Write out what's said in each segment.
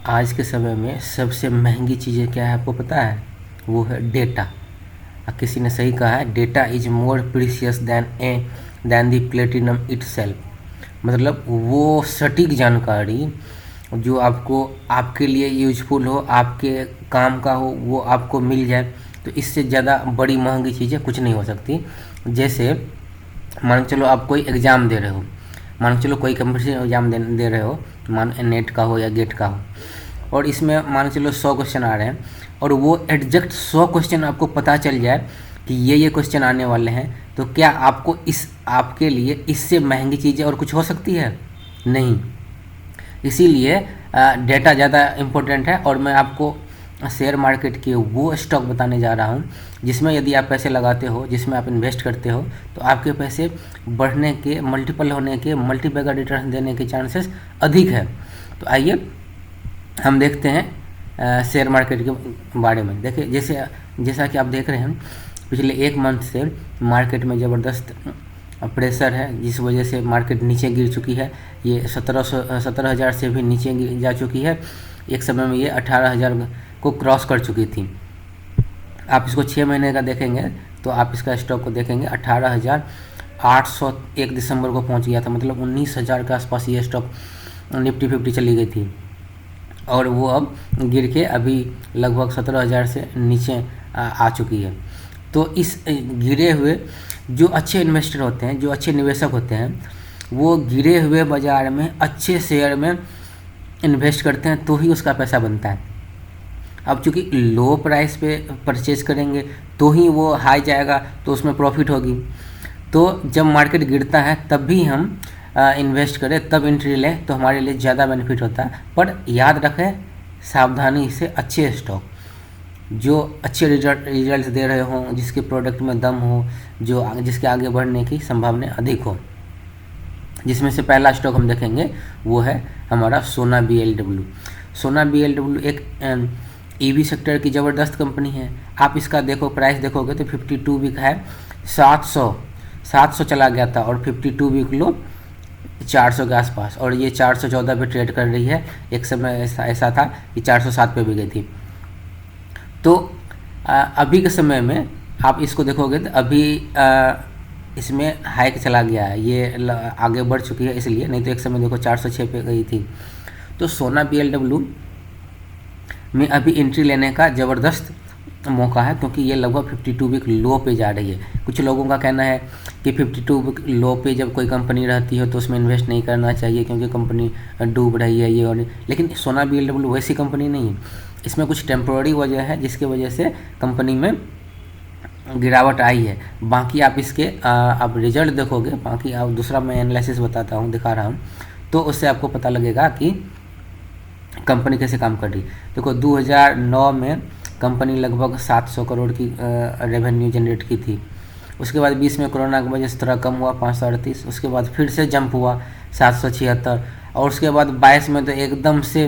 आज के समय में सबसे महंगी चीज़ें क्या है आपको पता है? वो है डेटा। किसी ने सही कहा है, data is more precious than the platinum itself. मतलब वो सटीक जानकारी जो आपको आपके लिए यूजफुल हो, आपके काम का हो, वो आपको मिल जाए, तो इससे ज़्यादा बड़ी महंगी चीज़ें कुछ नहीं हो सकती। जैसे मान के चलो आप कोई एग्ज़ाम दे रहे हो, मान के चलो कोई कंपटीशन एग्ज़ाम दे रहे हो, मान नेट का हो या गेट का हो, और इसमें मान के चलो 100 क्वेश्चन आ रहे हैं, और वो एग्जैक्ट 100 क्वेश्चन आपको पता चल जाए कि ये क्वेश्चन आने वाले हैं, तो क्या आपको आपके लिए इससे महंगी चीज़ें और कुछ हो सकती है? नहीं। इसीलिए डेटा ज़्यादा इम्पोर्टेंट है। और मैं आपको शेयर मार्केट के वो स्टॉक बताने जा रहा हूँ जिसमें यदि आप पैसे लगाते हो, जिसमें आप इन्वेस्ट करते हो, तो आपके पैसे बढ़ने के, मल्टीपल होने के, मल्टीबैगर रिटर्न देने के चांसेस अधिक है। तो आइए हम देखते हैं शेयर मार्केट के बारे में। देखिए जैसा कि आप देख रहे हैं, पिछले एक मंथ से मार्केट में ज़बरदस्त प्रेशर है, जिस वजह से मार्केट नीचे गिर चुकी है। ये 17,000 से भी नीचे जा चुकी है। एक समय में ये 18,000 को क्रॉस कर चुकी थी। आप इसको 6 महीने का देखेंगे तो आप इसका स्टॉक को देखेंगे 18,800 1 दिसंबर को पहुंच गया था। मतलब 19,000 के आसपास ये स्टॉक निफ्टी 50 चली गई थी, और वो अब गिर के अभी लगभग 17,000 से नीचे आ चुकी है। तो इस गिरे हुए जो अच्छे इन्वेस्टर होते हैं, जो अच्छे निवेशक होते हैं, वो गिरे हुए बाज़ार में अच्छे शेयर में इन्वेस्ट करते हैं, तो ही उसका पैसा बनता है। अब चूँकि लो प्राइस पे परचेज करेंगे तो ही वो हाई जाएगा, तो उसमें प्रॉफिट होगी। तो जब मार्केट गिरता है तब भी हम इन्वेस्ट करें, तब एंट्री लें, तो हमारे लिए ज़्यादा बेनिफिट होता है। पर याद रखें सावधानी से, अच्छे स्टॉक जो अच्छे रिजल्ट दे रहे हों, जिसके प्रोडक्ट में दम हो, जिसके आगे बढ़ने की संभावना अधिक हो। जिसमें से पहला स्टॉक हम देखेंगे वो है हमारा सोना BLW। सोना BLW एक ईवी सेक्टर की ज़बरदस्त कंपनी है। आप इसका देखो, प्राइस देखोगे तो 52 वीक है, 700 चला गया था, और 52 वीक लो 400 के आसपास, और ये 414 पे ट्रेड कर रही है। एक समय ऐसा था कि 407 पे भी गई थी। तो अभी के समय में आप इसको देखोगे तो अभी इसमें हाइक चला गया है, ये आगे बढ़ चुकी है इसलिए, नहीं तो एक समय देखो 406 पे गई थी। तो सोना BLW में अभी एंट्री लेने का ज़बरदस्त मौका है, क्योंकि ये लगभग 52 वीक लो पे जा रही है। कुछ लोगों का कहना है कि 52 वीक लो पे जब कोई कंपनी रहती है तो उसमें इन्वेस्ट नहीं करना चाहिए, क्योंकि कंपनी डूब रही है, ये और नहीं। लेकिन सोना BLW वैसी कंपनी नहीं है। इसमें कुछ टेम्पोररी वजह है जिसकी वजह से कंपनी में गिरावट आई है। बाकी आप इसके आप रिजल्ट देखोगे, बाकी आप दूसरा मैं एनालिसिस बताता हूँ, दिखा रहा हूँ, तो उससे आपको पता लगेगा कि कंपनी कैसे काम कर रही। देखो 2009 में कंपनी लगभग 700 करोड़ की रेवेन्यू जनरेट की थी। उसके बाद 20 में कोरोना की वजह से थोड़ा कम हुआ, 538। उसके बाद फिर से जंप हुआ 776, और उसके बाद 22 में तो एकदम से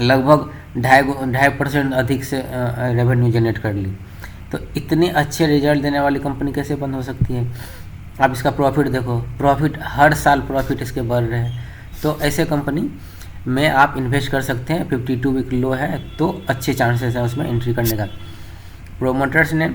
लगभग 2.5% अधिक से रेवेन्यू जनरेट कर ली। तो इतने अच्छे रिजल्ट देने वाली कंपनी कैसे बंद हो सकती है? आप इसका प्रॉफिट देखो, प्रॉफिट हर साल प्रॉफिट इसके बढ़ रहे हैं। तो ऐसे कंपनी में आप इन्वेस्ट कर सकते हैं। 52 वीक लो है तो अच्छे चांसेस हैं उसमें एंट्री करने का। प्रोमोटर्स ने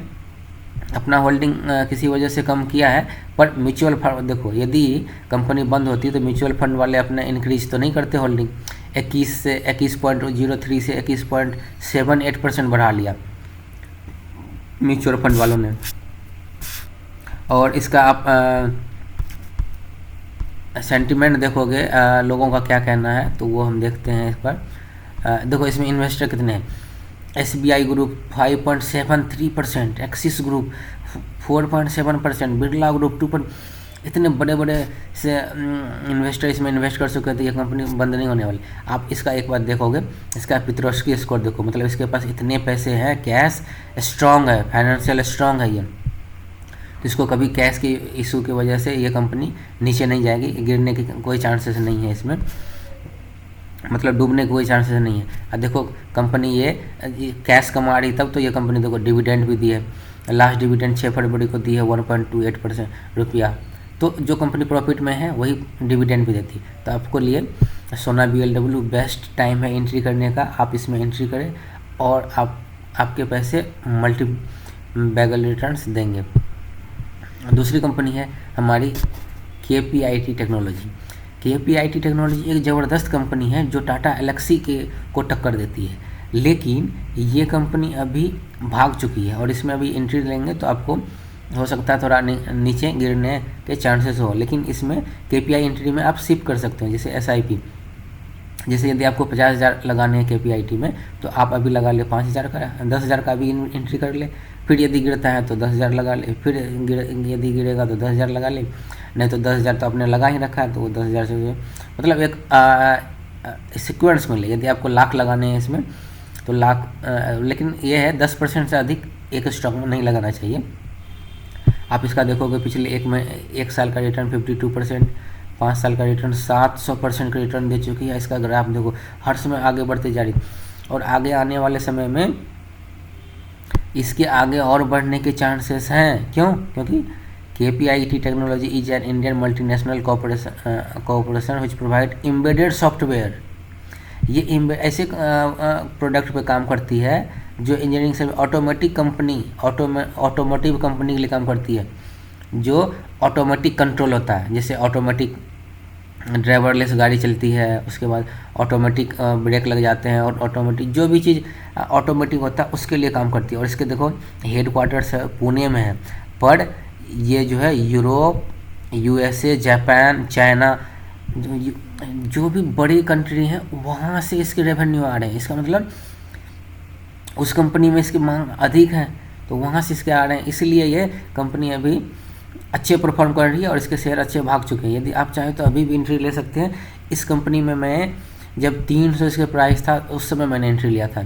अपना होल्डिंग किसी वजह से कम किया है, पर म्यूचुअल फंड देखो, यदि कंपनी बंद होती तो म्यूचुअल फंड वाले अपने इंक्रीज तो नहीं करते होल्डिंग। 21.03 से 21.78% बढ़ा लिया म्यूचुअल फंड वालों ने। और इसका आप सेंटिमेंट देखोगे, लोगों का क्या कहना है, तो वो हम देखते हैं इस पर। देखो इसमें इन्वेस्टर कितने हैं। SBI group 5.73%, axis group 4.7%, Birla group 2%। इतने बड़े बड़े से इन्वेस्टर इसमें इन्वेस्ट कर चुके थे, ये कंपनी बंद नहीं होने वाली। आप इसका एक बार देखोगे, इसका पित्रोस्की स्कोर देखो, मतलब इसके पास इतने पैसे हैं, कैश स्ट्रांग है, फाइनेंशियल स्ट्रांग है ये। तो इसको कभी कैश की इशू की वजह से ये कंपनी नीचे नहीं जाएगी, गिरने की कोई चांसेस नहीं है इसमें, मतलब डूबने की कोई चांसेस नहीं है। अब देखो कंपनी ये कैश कमा रही तब तो ये कंपनी देखो डिविडेंड भी दी है। लास्ट डिविडेंड 6 फरवरी को दी है 1.28% रुपया। तो जो कंपनी प्रॉफिट में है वही डिविडेंड भी देती है। तो आपको लिए सोना BLW बेस्ट टाइम है एंट्री करने का, आप इसमें एंट्री करें और आपके पैसे मल्टी बैगल रिटर्न्स देंगे। दूसरी कंपनी है हमारी KPIT टेक्नोलॉजी। KPIT टेक्नोलॉजी एक ज़बरदस्त कंपनी है जो टाटा एलेक्सी को टक्कर देती है, लेकिन ये कंपनी अभी भाग चुकी है और इसमें अभी एंट्री लेंगे तो आपको हो सकता है थोड़ा नीचे गिरने के चांसेस हो, लेकिन इसमें KPI एंट्री में आप शिफ्ट कर सकते हैं, जैसे SIP। जैसे यदि आपको 50,000 लगाने हैं KPIT में तो आप अभी लगा ले 5,000 का, 10,000 का भी एंट्री कर ले, फिर यदि गिरता है तो 10,000 लगा ले, फिर यदि गिरेगा तो 10,000 लगा ले, नहीं तो 10,000 तो आपने लगा ही रखा है तो वो 10,000 से मतलब एक सीक्वेंस में ले। यदि आपको लाख लगाने हैं इसमें तो लाख, लेकिन ये है 10% से अधिक एक स्टॉक में नहीं लगाना चाहिए। आप इसका देखोगे पिछले एक साल का रिटर्न 52%, 5 साल का रिटर्न 700% का रिटर्न दे चुकी है। इसका ग्राफ देखो हर समय आगे बढ़ते जा रही और आगे आने वाले समय में इसके आगे और बढ़ने के चांसेस हैं। क्यों? क्योंकि KPIT technology is an Indian multinational corporation which provide embedded software. ये ऐसे प्रोडक्ट पे काम करती है जो इंजीनियरिंग से ऑटोमोटिव कंपनी के लिए काम करती है, जो ऑटोमेटिक कंट्रोल होता है, जैसे ऑटोमेटिक ड्राइवरलेस गाड़ी चलती है, उसके बाद ऑटोमेटिक ब्रेक लग जाते हैं और ऑटोमेटिक जो भी चीज़ ऑटोमेटिक होता है उसके लिए काम करती है। और इसके देखो हेडक्वार्टर्स पुणे में है, पर ये जो है यूरोप, USA, जापान, चाइना, जो भी बड़ी कंट्री हैं वहाँ से इसके रेवेन्यू आ रहे हैं। इसका मतलब उस कंपनी में इसकी मांग अधिक है तो वहाँ से इसके आ रहे हैं, इसलिए ये कंपनी अभी अच्छे परफॉर्म कर रही है और इसके शेयर अच्छे भाग चुके हैं। यदि आप चाहें तो अभी भी एंट्री ले सकते हैं। इस कंपनी में मैं जब 300 इसके प्राइस था उस समय मैंने एंट्री लिया था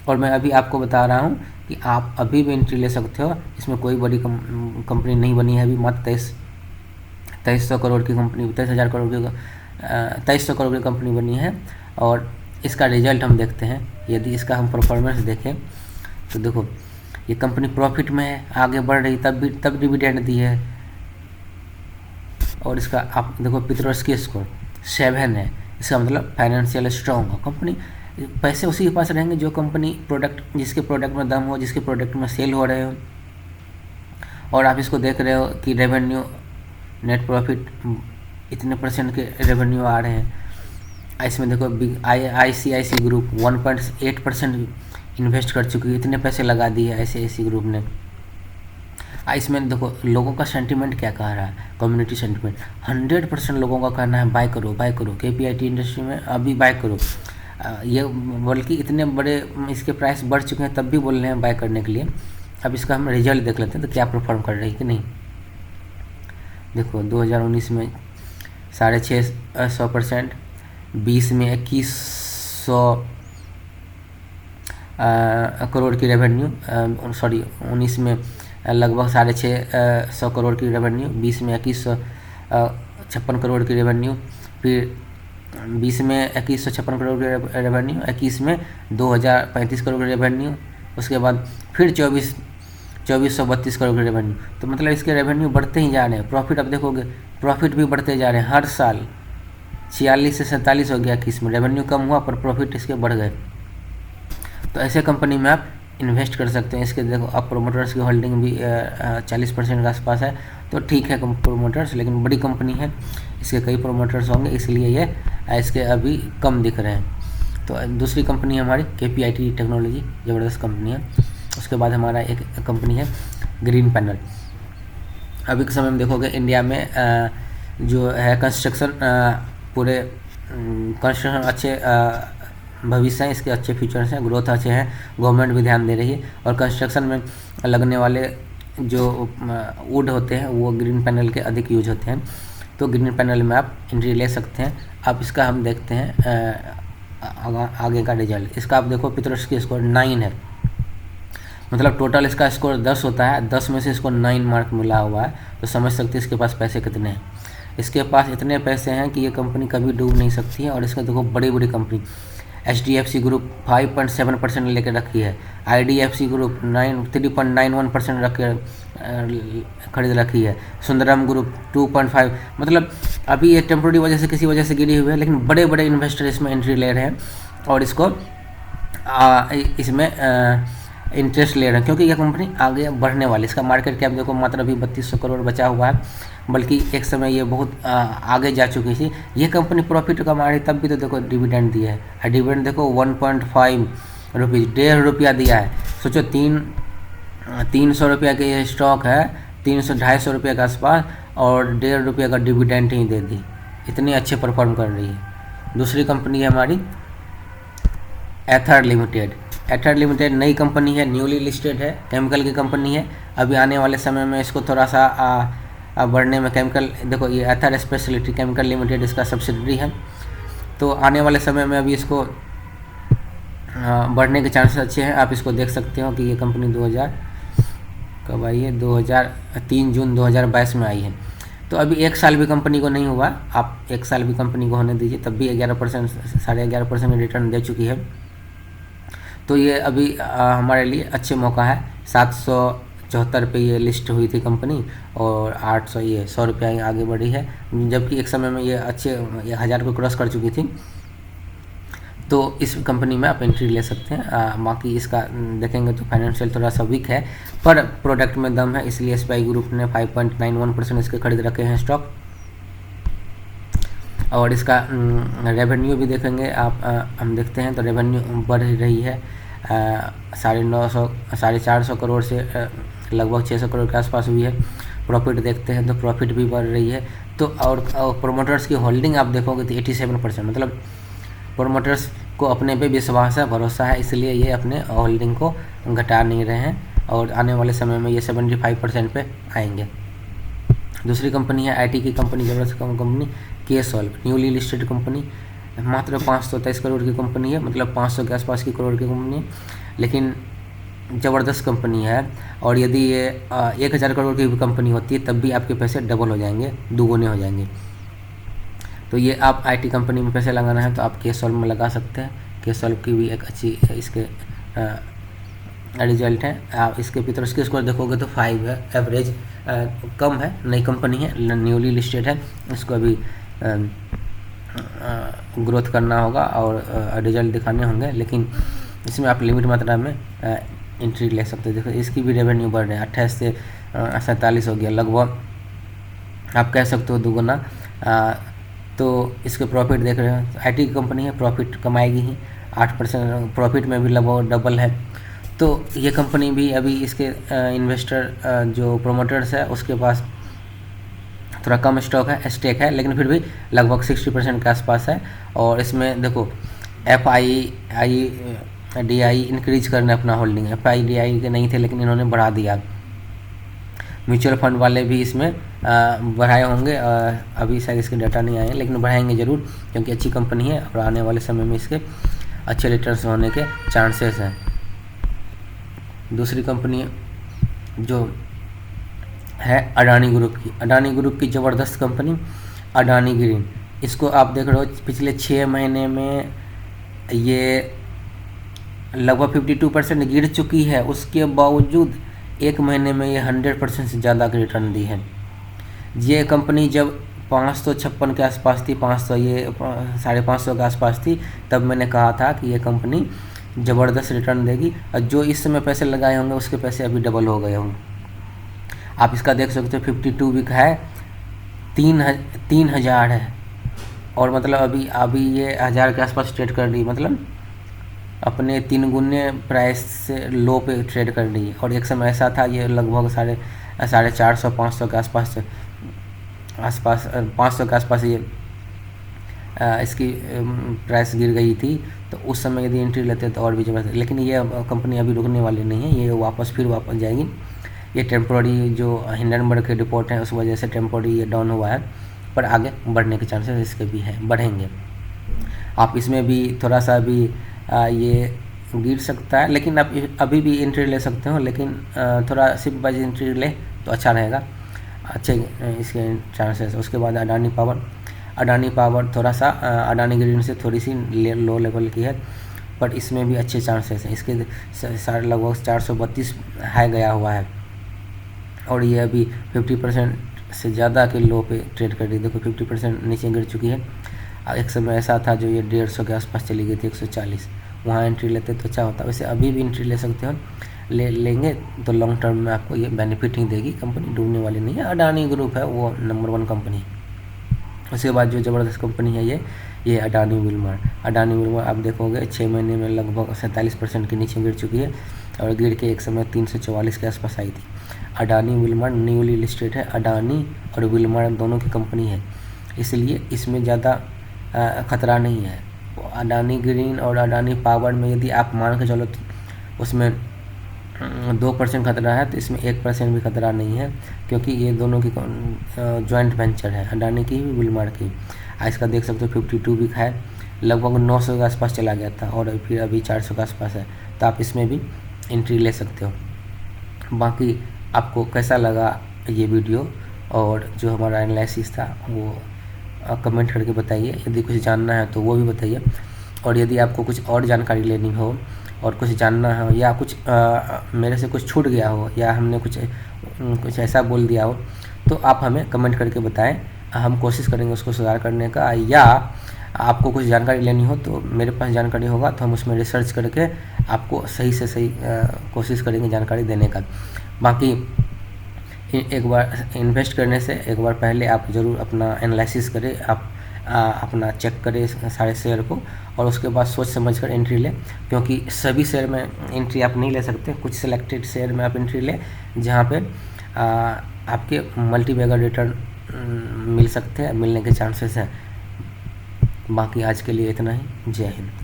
और मैं अभी आपको बता रहा हूँ कि आप अभी भी एंट्री ले सकते हो। इसमें कोई बड़ी कंपनी नहीं बनी है अभी, मात्र 2300 करोड़ की कंपनी, 23,000 करोड़ की 2300 करोड़ की कंपनी बनी है। और इसका रिजल्ट हम देखते हैं। यदि इसका हम परफॉर्मेंस देखें तो देखो ये कंपनी प्रॉफिट में है, आगे बढ़ रही, तब डिविडेंड दी है। और इसका आप देखो पितरस्की स्कोर 7 है, इसका मतलब फाइनेंशियल स्ट्रॉन्ग हो कंपनी। पैसे उसी के पास रहेंगे जो कंपनी प्रोडक्ट, जिसके प्रोडक्ट में दम हो, जिसके प्रोडक्ट में सेल हो रहे हो। और आप इसको देख रहे हो कि रेवेन्यू, नेट प्रॉफिट इतने % के रेवेन्यू आ रहे हैं। इसमें देखो ICICI ग्रुप 1.8% इन्वेस्ट कर चुकी है, इतने पैसे लगा दिए ICICI ग्रुप ने। इसमें देखो लोगों का सेंटीमेंट क्या कह रहा है, कम्युनिटी सेंटीमेंट 100% लोगों का कहना है बाय करो KPIT इंडस्ट्री में अभी बाय करो। ये बल्कि इतने बड़े इसके प्राइस बढ़ चुके हैं तब भी बोल रहे हैं बाय करने के लिए। अब इसका हम रिजल्ट देख लेते हैं तो क्या परफॉर्म कर रही है कि नहीं। देखो 2019 में 650%, 20 में 2100 करोड़ की रेवेन्यू, 19 में लगभग 650 करोड़ की रेवेन्यू, 20 में 2156 करोड़ की रेवेन्यू, फिर 20 में 2156 करोड़ की रेवेन्यू, 21 में 2035 करोड़ की रेवेन्यू, उसके बाद फिर 2432 करोड़ की रेवेन्यू। तो मतलब इसके रेवेन्यू बढ़ते ही जा रहे हैं। प्रॉफिट अब देखोगे प्रॉफिट भी बढ़ते जा रहे हैं हर साल, 46 से 47 हो गया, किस में रेवेन्यू कम हुआ पर प्रॉफिट इसके बढ़ गए। तो ऐसे कंपनी में आप इन्वेस्ट कर सकते हैं। इसके देखो अब प्रोमोटर्स की होल्डिंग भी 40% के आसपास है, तो ठीक है प्रोमोटर्स, लेकिन बड़ी कंपनी है, इसके कई प्रोमोटर्स होंगे इसलिए ये इसके अभी कम दिख रहे हैं। तो दूसरी कंपनी हमारी KPIT टेक्नोलॉजी, ज़बरदस्त कंपनी है। उसके बाद हमारा एक कंपनी है ग्रीन पैनल। अभी के समय में देखोगे इंडिया में जो है कंस्ट्रक्शन, पूरे कंस्ट्रक्शन अच्छे भविष्य हैं, इसके अच्छे फ्यूचर्स हैं, ग्रोथ अच्छे हैं, गवर्नमेंट भी ध्यान दे रही है। और कंस्ट्रक्शन में लगने वाले जो वुड होते हैं वो ग्रीन पैनल के अधिक यूज होते हैं, तो ग्रीन पैनल में आप एंट्री ले सकते हैं। अब इसका हम देखते हैं आगे का रिजल्ट। इसका आप देखो पितरस्की स्कोर 9 है, मतलब टोटल इसका स्कोर 10 होता है, 10 में से इसको 9 मार्क मिला हुआ है। तो समझ सकते हैं इसके पास पैसे कितने हैं। इसके पास इतने पैसे हैं कि ये कंपनी कभी डूब नहीं सकती है। और इसका देखो बड़ी बड़ी कंपनी HDFC ग्रुप 5.7% लेकर रखी है। IDFC ग्रुप 3.91% रख खरीद रखी है। सुंदरम ग्रुप 2.5, मतलब अभी ये टेम्प्रोरी वजह से किसी वजह से गिरी हुई है, लेकिन बड़े बड़े इन्वेस्टर इसमें एंट्री ले रहे हैं और इसको इसमें इंटरेस्ट ले रहे हैं, क्योंकि यह कंपनी आगे बढ़ने वाली। इसका मार्केट कैप देखो मात्र अभी 3200 करोड़ बचा हुआ है, बल्कि एक समय ये बहुत आगे जा चुकी थी। ये कंपनी प्रॉफिट कमा रही तब भी तो देखो डिविडेंड दिया है, और डिविडेंड देखो 1.5 रुपीज़, 1.5 रुपया दिया है। सोचो 300 रुपया के ये स्टॉक है, 250 रुपये के आसपास, और 1.5 रुपये का डिविडेंड ही दे दी। इतनी अच्छे परफॉर्म कर रही है। दूसरी कंपनी है हमारी एथर लिमिटेड। एथर लिमिटेड नई कंपनी है, न्यूली लिस्टेड है, केमिकल की कंपनी है। अभी आने वाले समय में इसको थोड़ा सा बढ़ने में, केमिकल देखो ये एथर स्पेशलिटी केमिकल लिमिटेड इसका सब्सिडरी है, तो आने वाले समय में अभी इसको बढ़ने के चांसेस अच्छे हैं। आप इसको देख सकते हो कि ये कंपनी 2000 कब आई है, 3 जून 2022 में आई है। तो अभी 1 साल भी कंपनी को नहीं हुआ, आप 1 साल भी कंपनी को होने दीजिए, तब भी 11% 11.5% रिटर्न दे चुकी है। तो ये अभी हमारे लिए अच्छे मौका है। 774 पे ये लिस्ट हुई थी कंपनी, और 100 रुपया आगे बढ़ी है, जबकि एक समय में ये अच्छे 1000 को क्रॉस कर चुकी थी। तो इस कंपनी में आप एंट्री ले सकते हैं। बाकी इसका देखेंगे तो फाइनेंशियल थोड़ा सा वीक है, पर प्रोडक्ट में दम है, इसलिए SBI ग्रुप ने 5.91% इसके खरीद रखे हैं स्टॉक। और इसका रेवेन्यू भी देखेंगे आप, हम देखते हैं तो रेवेन्यू बढ़ रही है 450 करोड़ से लगभग 600 करोड़ के आसपास हुई है। प्रॉफिट देखते हैं तो प्रॉफिट भी बढ़ रही है। तो और प्रोमोटर्स की होल्डिंग आप देखोगे तो 87%, मतलब प्रोमोटर्स को अपने पे विश्वास है, भरोसा है, इसलिए ये अपने होल्डिंग को घटा नहीं रहे हैं, और आने वाले समय में ये 75% पे आएंगे। दूसरी कंपनी है IT की कंपनी, जबरदस्त company K-Solve, newly listed company, मात्र 523 करोड़ की कंपनी है, मतलब 500 के आसपास की करोड़ की कंपनी है, लेकिन ज़बरदस्त कंपनी है। और यदि ये 1000 करोड़ की भी कंपनी होती है तब भी आपके पैसे डबल हो जाएंगे, दुगुने हो जाएंगे। तो ये आप IT कंपनी में पैसे लगाना है तो आप K-Solve में लगा सकते हैं। K-Solve की भी एक अच्छी इसके रिजल्ट है। आप इसके भीतर उसके स्कोर देखोगे तो 5 है, एवरेज कम है, नई कंपनी है, न्यूली लिस्टेड है, इसको अभी ग्रोथ करना होगा और रिजल्ट दिखाने होंगे, लेकिन इसमें आप लिमिट मात्रा में एंट्री ले सकते हो। देखो इसकी भी रेवेन्यू बढ़ रहे हैं, 28 से 47 हो गया, लगभग आप कह सकते हो दुगुना। तो इसके प्रॉफिट देख रहे हो, IT की कंपनी है, प्रॉफिट कमाएगी ही, 8% प्रॉफिट में भी लगभग डबल है। तो ये कंपनी भी अभी इसके इन्वेस्टर जो प्रोमोटर्स है उसके पास थोड़ा कम स्टेक है, लेकिन फिर भी लगभग 60% के आसपास है। और इसमें देखो FIDI इंक्रीज करना अपना होल्डिंग, FIDI के नहीं थे लेकिन इन्होंने बढ़ा दिया। म्यूचुअल फंड वाले भी इसमें बढ़ाए होंगे, अभी शायद इसके डाटा नहीं आए हैं, लेकिन बढ़ाएंगे ज़रूर, क्योंकि अच्छी कंपनी है और आने वाले समय में इसके अच्छे रिटर्न्स होने के चांसेस हैं। दूसरी कंपनी जो है अडानी ग्रुप की, अडानी ग्रुप की ज़बरदस्त कंपनी अडानी ग्रीन। इसको आप देख रहे हो पिछले 6 महीने में ये लगभग 52% गिर चुकी है, उसके बावजूद 1 महीने में ये 100% से ज़्यादा की रिटर्न दी है। ये कंपनी जब 556 के आसपास थी, 500 ये 550 के आसपास थी, तब मैंने कहा था कि ये कंपनी ज़बरदस्त रिटर्न देगी, और जो इस समय पैसे लगाए होंगे उसके पैसे अभी डबल हो गए होंगे। आप इसका देख सकते हो 52 वीक है, 3000 है, और मतलब अभी ये 1000 के आसपास ट्रेड कर रही है, मतलब अपने 3 गुने प्राइस से लो पे ट्रेड कर रही है। और एक समय ऐसा था ये लगभग 450 500 के आसपास 500 के आसपास ये इसकी प्राइस गिर गई थी, तो उस समय यदि एंट्री लेते तो और भी ज़बरदस्त। लेकिन ये कंपनी अभी रुकने वाली नहीं है, ये वापस जाएगी। ये टेम्पोररी जो हिंडनबर्ग के रिपोर्ट हैं उस वजह से टेम्पोररी ये डाउन हुआ है, पर आगे बढ़ने के चांसेस इसके भी हैं, बढ़ेंगे। आप इसमें भी थोड़ा सा भी ये गिर सकता है, लेकिन आप अभी भी एंट्री ले सकते हो, लेकिन थोड़ा सिप बाइज एंट्री ले तो अच्छा रहेगा, अच्छे इसके चांसेस। उसके बाद अडानी पावर, अडानी पावर थोड़ा सा अडानी ग्रीन से थोड़ी सी लो लेवल की है, बट इसमें भी अच्छे चांसेस हैं। इसके लगभग 432 हाई गया हुआ है और ये अभी 50% से ज़्यादा के लो पे ट्रेड कर रही है। देखो 50% नीचे गिर चुकी है। एक समय ऐसा था जो ये 150 के आसपास चली गई थी, 140, वहाँ एंट्री लेते तो अच्छा होता। वैसे अभी भी एंट्री ले सकते हो, लेंगे तो लॉन्ग टर्म में आपको ये बेनिफिट ही देगी। कंपनी डूबने वाली नहीं है। अडानी ग्रुप है वो नंबर 1 कंपनी है। उसके बाद जो ज़बरदस्त कंपनी है ये अडानी विल्मर। अडानी विल्मर आप देखोगे 6 महीने में लगभग 47% के नीचे गिर चुकी है और गिर के एक समय 344 के आसपास आई थी। अडानी विल्मर न्यूली लिस्टेड है। अडानी और विल्मर दोनों की कंपनी है, इसलिए इसमें ज़्यादा खतरा नहीं है। अडानी ग्रीन और अडानी पावर में यदि आप मान के चलो उसमें 2% खतरा है, तो इसमें 1% भी खतरा नहीं है, क्योंकि ये दोनों की जॉइंट वेंचर है, अडानी की भी विल्मर की। आज का देख सकते हो 52 भी है, लगभग 900 के आसपास चला गया था और फिर अभी 400 के आसपास है, तो आप इसमें भी एंट्री ले सकते हो। बाकी आपको कैसा लगा ये वीडियो और जो हमारा एनालिसिस था वो कमेंट करके बताइए। यदि कुछ जानना है तो वो भी बताइए, और यदि आपको कुछ और जानकारी लेनी हो और कुछ जानना हो या कुछ मेरे से कुछ छूट गया हो या हमने कुछ ऐसा बोल दिया हो तो आप हमें कमेंट करके बताएं। हम कोशिश करेंगे उसको सुधार करने का, या आपको कुछ जानकारी लेनी हो तो मेरे पास जानकारी होगा तो हम उसमें रिसर्च करके आपको सही से सही कोशिश करेंगे जानकारी देने का। बाकी एक बार इन्वेस्ट करने से एक बार पहले आप ज़रूर अपना एनालिसिस करें, आप अपना चेक करें सारे शेयर को, और उसके बाद सोच समझ कर एंट्री लें, क्योंकि सभी शेयर में एंट्री आप नहीं ले सकते। कुछ सिलेक्टेड शेयर में आप एंट्री लें जहाँ पे आपके मल्टी बैगर रिटर्न मिल सकते हैं, मिलने के चांसेस हैं। बाकी आज के लिए इतना ही। जय हिंद।